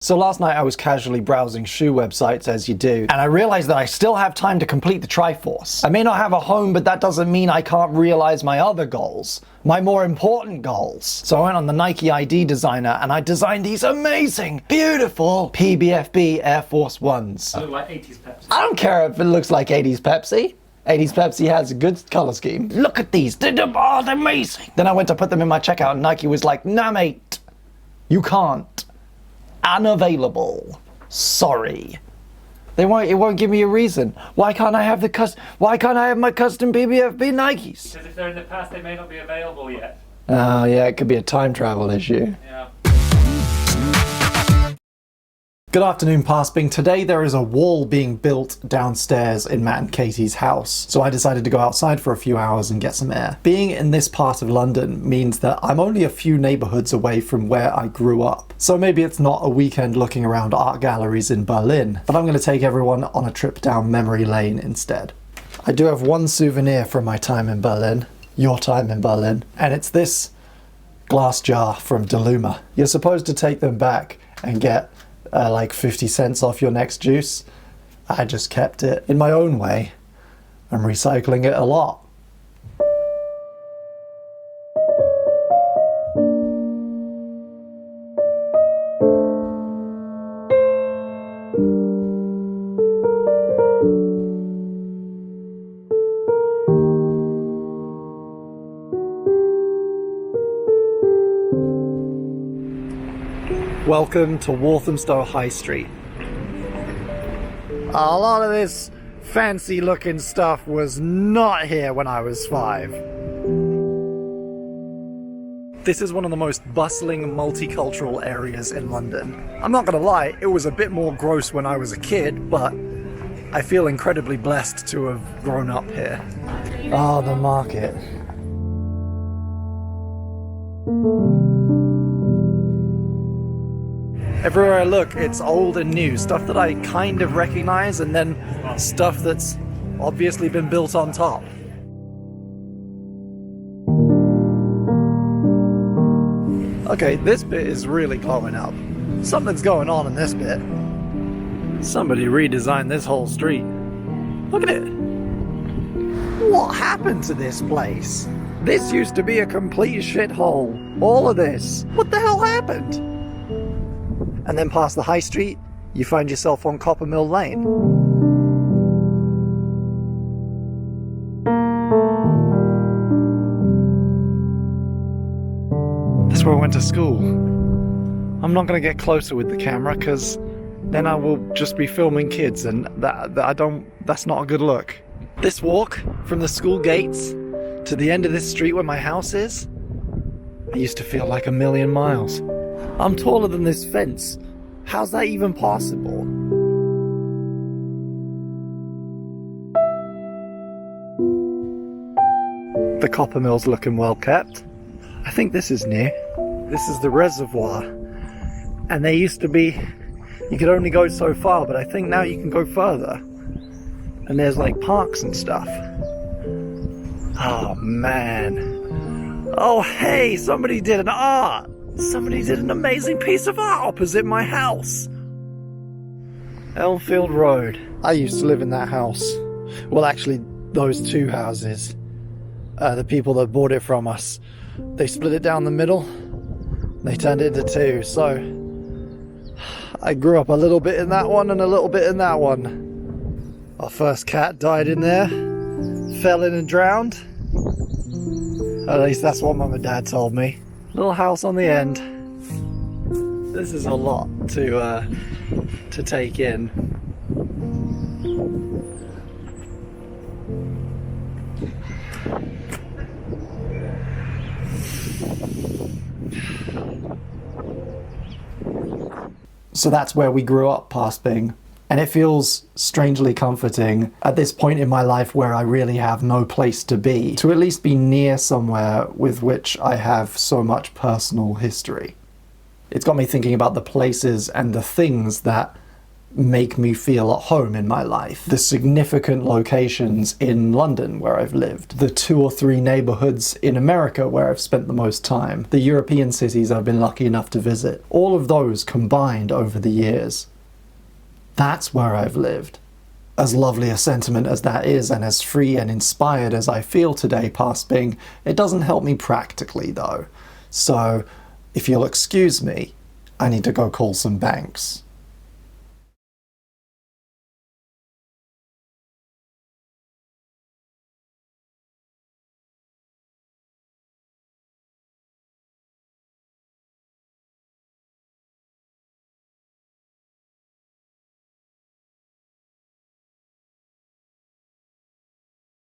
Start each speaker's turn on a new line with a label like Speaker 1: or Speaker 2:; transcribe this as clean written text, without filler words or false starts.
Speaker 1: So last night I was casually browsing shoe websites, as you do, and I realized that I still have time to complete the Triforce. I may not have a home, but that doesn't mean I can't realize my other goals. My more important goals. So I went on the Nike ID designer and I designed these amazing, beautiful PBFB Air Force Ones.
Speaker 2: They look like 80s Pepsi.
Speaker 1: I don't care if it looks like 80s Pepsi. 80s Pepsi has a good color scheme. Look at these, they're amazing. Then I went to put them in my checkout and Nike was like, nah mate, you can't. Unavailable. Sorry. It won't give me a reason. Why can't I have my custom BBFB Nikes?
Speaker 2: Because if they're in the past, they may not be available yet.
Speaker 1: Oh yeah, it could be a time travel issue.
Speaker 2: Yeah.
Speaker 1: Good afternoon, Pasping. Today there is a wall being built downstairs in Matt and Katie's house, so I decided to go outside for a few hours and get some air. Being in this part of London means that I'm only a few neighbourhoods away from where I grew up, so maybe it's not a weekend looking around art galleries in Berlin, but I'm going to take everyone on a trip down memory lane instead. I do have one souvenir from my time in Berlin, your time in Berlin, and it's this glass jar from Deluma. You're supposed to take them back and get like 50 cents off your next juice. I just kept it. In my own way, I'm recycling it a lot. Welcome to Walthamstow High Street. A lot of this fancy looking stuff was not here when I was 5. This is one of the most bustling multicultural areas in London. I'm not gonna lie, it was a bit more gross when I was a kid, but I feel incredibly blessed to have grown up here. Ah, the market. Everywhere I look, it's old and new. Stuff that I kind of recognize, and then stuff that's obviously been built on top. Okay, this bit is really glowing up. Something's going on in this bit. Somebody redesigned this whole street. Look at it. What happened to this place? This used to be a complete shithole. All of this. What the hell happened? And then past the high street, you find yourself on Coppermill Lane. That's where I went to school. I'm not going to get closer with the camera because then I will just be filming kids, and that's not a good look. This walk from the school gates to the end of this street where my house is, I used to feel like a million miles. I'm taller than this fence. How's that even possible? The copper mill's looking well kept. I think this is new. This is the reservoir. And there used to be, you could only go so far, but I think now you can go further. And there's like parks and stuff. Oh man. Oh hey, somebody did an art. Somebody did an amazing piece of art opposite my house. Elmfield Road. I used to live in that house. Well, actually, those two houses. The people that bought it from us, they split it down the middle. They turned it into two, so I grew up a little bit in that one and a little bit in that one. Our first cat died in there, fell in and drowned. At least that's what Mum and Dad told me. Little house on the end. This is a lot to take in. So that's where we grew up, Pasping. And it feels strangely comforting at this point in my life where I really have no place to be, to at least be near somewhere with which I have so much personal history. It's got me thinking about the places and the things that make me feel at home in my life. The significant locations in London where I've lived, the 2 or 3 neighbourhoods in America where I've spent the most time, the European cities I've been lucky enough to visit, all of those combined over the years. That's where I've lived. As lovely a sentiment as that is, and as free and inspired as I feel today past Bing, it doesn't help me practically though. So, if you'll excuse me, I need to go call some banks.